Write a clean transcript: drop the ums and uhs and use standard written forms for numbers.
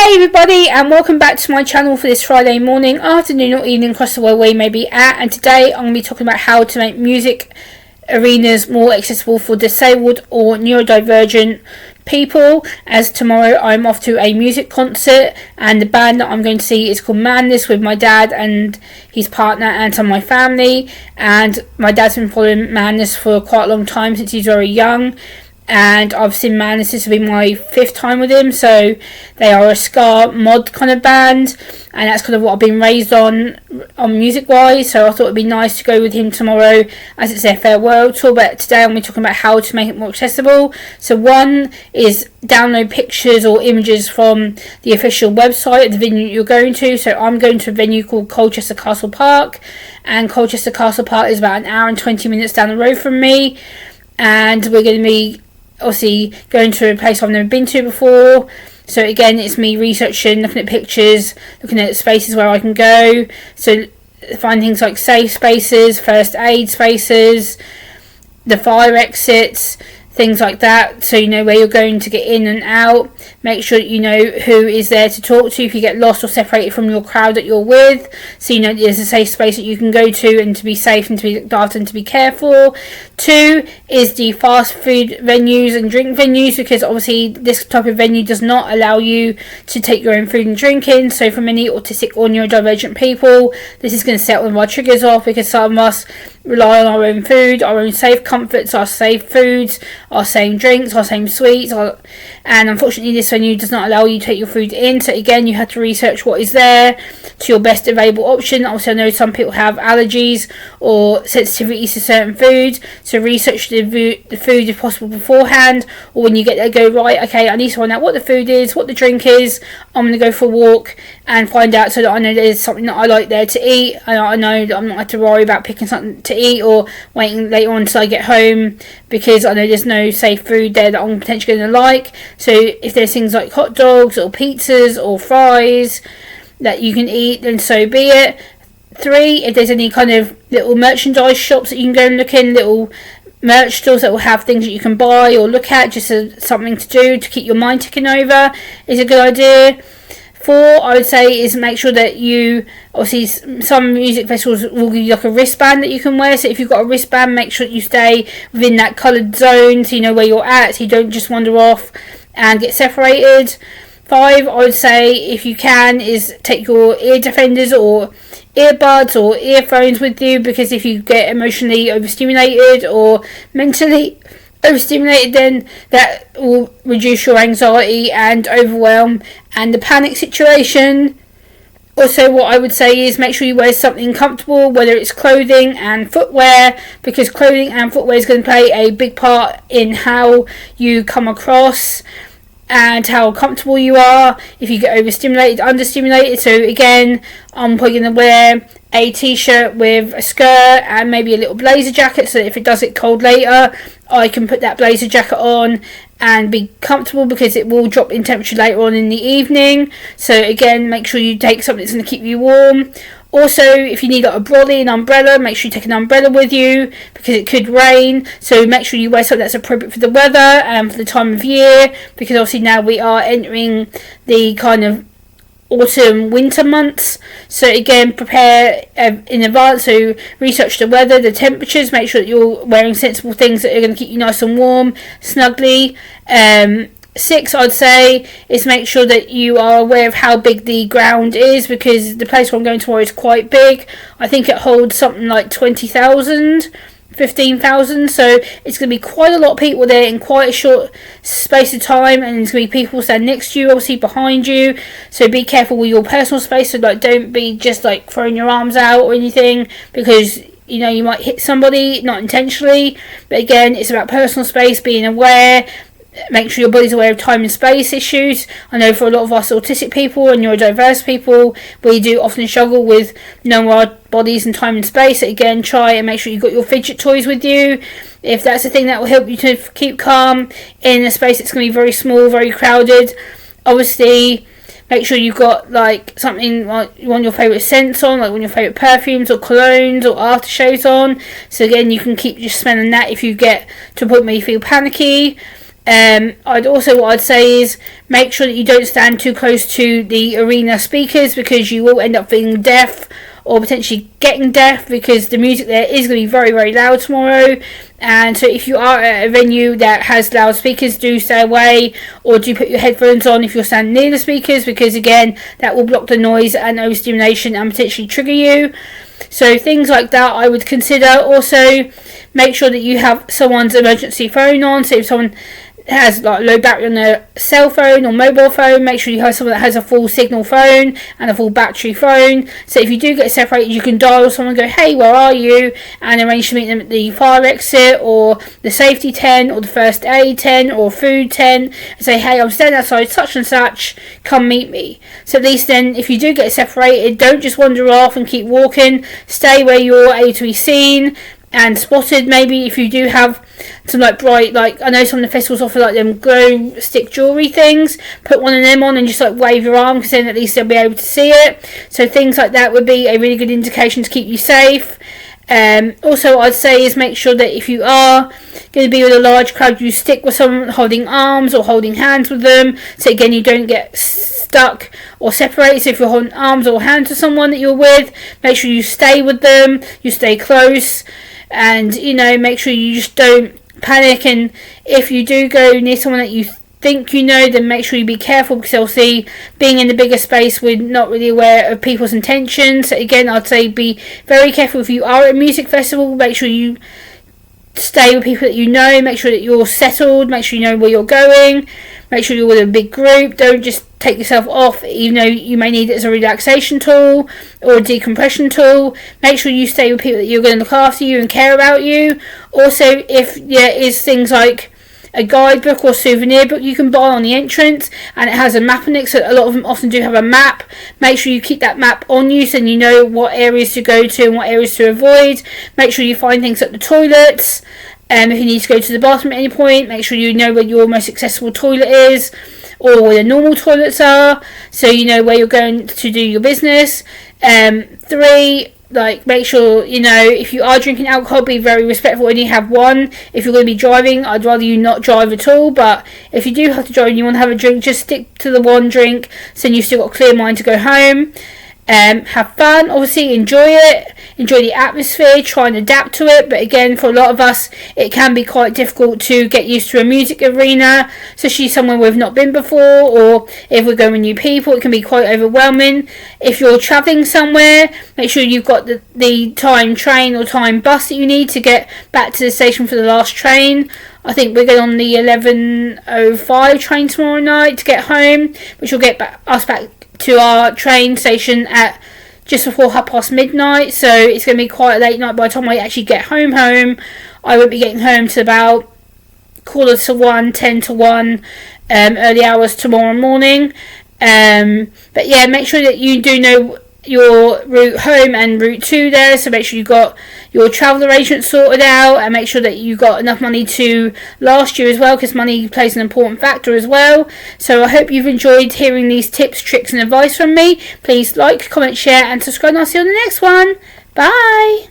Hey everybody, and welcome back to my channel for this Friday morning, afternoon or evening across the world where you may be at. And today I'm going to be talking about how to make music arenas more accessible for disabled or neurodivergent people, as tomorrow I'm off to a music concert and the band that I'm going to see is called Madness, with my dad and his partner and some of my family. And my dad's been following Madness for quite a long time, since he's very young, and I've seen Madness. This will be my 5th time with him. So they are a ska mod kind of band, and that's kind of what I've been raised on music wise. So I thought it'd be nice to go with him tomorrow, as it's their farewell tour. But today I'm going to be talking about how to make it more accessible. So one is download pictures or images from the official website of the venue you're going to. So I'm going to a venue called Colchester Castle Park, and Colchester Castle Park is about an hour and 20 minutes down the road from me, and we're going to be obviously going to a place I've never been to before. So again, it's me researching, looking at pictures, looking at spaces where I can go. So find things like safe spaces, first aid spaces, the fire exits, things like that, so you know where you're going to get in and out. Make sure that you know who is there to talk to if you get lost or separated from your crowd that you're with, so you know there's a safe space that you can go to, and to be safe and to be looked after and to be careful. 2 is the fast food venues and drink venues, because obviously this type of venue does not allow you to take your own food and drink in. So for many autistic or neurodivergent people, this is going to set one of our triggers off, because some of us rely on our own food, our own safe comforts, our safe foods, our same drinks, our same sweets, and unfortunately this venue does not allow you to take your food in. So again, you have to research what is there to your best available option. Also, I know some people have allergies or sensitivities to certain foods, so research the food if possible beforehand, or when you get there, go, right, okay, I need to find out what the food is, what the drink is. I'm going to go for a walk and find out, so that I know there's something that I like there to eat, and I know that I'm not have to worry about picking something to eat or waiting later on until I get home, because I know there's no safe food there that I'm potentially going to like. So if there's things like hot dogs or pizzas or fries that you can eat, then so be it. 3, if there's any kind of little merchandise shops that you can go and look in, little merch stores that will have things that you can buy or look at, just as something to do to keep your mind ticking over, is a good idea. 4, I would say, is make sure that you, obviously some music festivals will give you like a wristband that you can wear, so if you've got a wristband, make sure that you stay within that coloured zone so you know where you're at, so you don't just wander off and get separated. 5, I would say, if you can, is take your ear defenders or earbuds or earphones with you, because if you get emotionally overstimulated or mentally overstimulated, then that will reduce your anxiety and overwhelm and the panic situation. Also, what I would say is make sure you wear something comfortable, whether it's clothing and footwear, because clothing and footwear is going to play a big part in how you come across and how comfortable you are if you get overstimulated, understimulated. So again, I'm probably going to wear a t-shirt with a skirt and maybe a little blazer jacket, so that if it does get cold later, I can put that blazer jacket on and be comfortable, because it will drop in temperature later on in the evening. So again, make sure you take something that's going to keep you warm. Also, if you need like a brolly, an umbrella, make sure you take an umbrella with you, because it could rain. So make sure you wear something that's appropriate for the weather and for the time of year, because obviously now we are entering the kind of autumn winter months. So again, prepare in advance, so research the weather, the temperatures, make sure that you're wearing sensible things that are going to keep you nice and warm, snugly. 6, I'd say, is make sure that you are aware of how big the ground is, because the place where I'm going tomorrow is quite big. I think it holds something like 20,000, 15,000, so it's going to be quite a lot of people there in quite a short space of time, and there's going to be people standing next to you, obviously behind you, so be careful with your personal space. So like, don't be just like throwing your arms out or anything, because you know you might hit somebody, not intentionally. But again, it's about personal space, being aware. Make sure your body's aware of time and space issues. I know for a lot of us autistic people and neurodiverse people, we do often struggle with knowing our bodies and time and space. So again, try and make sure you've got your fidget toys with you, if that's the thing that will help you to keep calm in a space that's going to be very small, very crowded. Obviously, make sure you've got like something like you want your favourite scents on, like one of your favourite perfumes or colognes or aftershaves on. So again, you can keep just smelling that if you get to a point where you feel panicky. What I'd say is make sure that you don't stand too close to the arena speakers, because you will end up feeling deaf or potentially getting deaf, because the music there is going to be very, very loud tomorrow. And so if you are at a venue that has loudspeakers, do stay away, or do put your headphones on if you're standing near the speakers, because again, that will block the noise and overstimulation and potentially trigger you. So things like that I would consider. Also, make sure that you have someone's emergency phone on. So if someone has like low battery on their cell phone or mobile phone, make sure you have someone that has a full signal phone and a full battery phone. So if you do get separated, you can dial someone and go, hey, where are you? And arrange to meet them at the fire exit, or the safety tent, or the first aid tent, or food tent, and say, hey, I'm standing outside such and such, come meet me. So at least then, if you do get separated, don't just wander off and keep walking. Stay where you're able to be seen and spotted. Maybe if you do have some like bright, like I know some of the festivals offer like them glow stick jewellery things, put one of them on and just like wave your arm, because then at least they'll be able to see it. So things like that would be a really good indication to keep you safe. Also what I'd say is make sure that if you are going to be with a large crowd, you stick with someone holding arms or holding hands with them, so again you don't get stuck or separated. So if you're holding arms or hands with someone that you're with, make sure you stay with them, you stay close, and make sure you just don't panic. And if you do go near someone that you think then make sure you be careful, because obviously being in the bigger space, we're not really aware of people's intentions. So again, I'd say be very careful. If you are at a music festival, make sure you stay with people that you know, make sure that you're settled, make sure you know where you're going, make sure you're with a big group. Don't just take yourself off, even though you may need it as a relaxation tool or a decompression tool. Make sure you stay with people that you're going to look after you and care about you. Also, if there is things like a guidebook or souvenir book you can buy on the entrance, and it has a map on it, so a lot of them often do have a map. Make sure you keep that map on you, so you know what areas to go to and what areas to avoid. Make sure you find things at the toilets. If you need to go to the bathroom at any point, make sure you know where your most accessible toilet is, or where the normal toilets are, so you know where you're going to do your business. 3, make sure, if you are drinking alcohol, be very respectful and you have one. If you're going to be driving, I'd rather you not drive at all, but if you do have to drive and you want to have a drink, just stick to the one drink, so then you've still got a clear mind to go home. Have fun, obviously, enjoy it, enjoy the atmosphere, try and adapt to it. But again, for a lot of us, it can be quite difficult to get used to a music arena, especially somewhere we've not been before, or if we're going with new people, it can be quite overwhelming. If you're travelling somewhere, make sure you've got the time train or time bus that you need to get back to the station for the last train. I think we're going on the 11:05 train tomorrow night to get home, which will get us back to our train station at just before midnight. So it's going to be quite a late night by the time I actually get home. I won't be getting home to about 1:45, 10 to 1, early hours tomorrow morning. But yeah, make sure that you do know your route home and route to there, so make sure you've got your travel arrangements sorted out, and make sure that you've got enough money to last you as well, because money plays an important factor as well. So I hope you've enjoyed hearing these tips, tricks and advice from me. Please like, comment, share and subscribe, and I'll see you on the next one. Bye.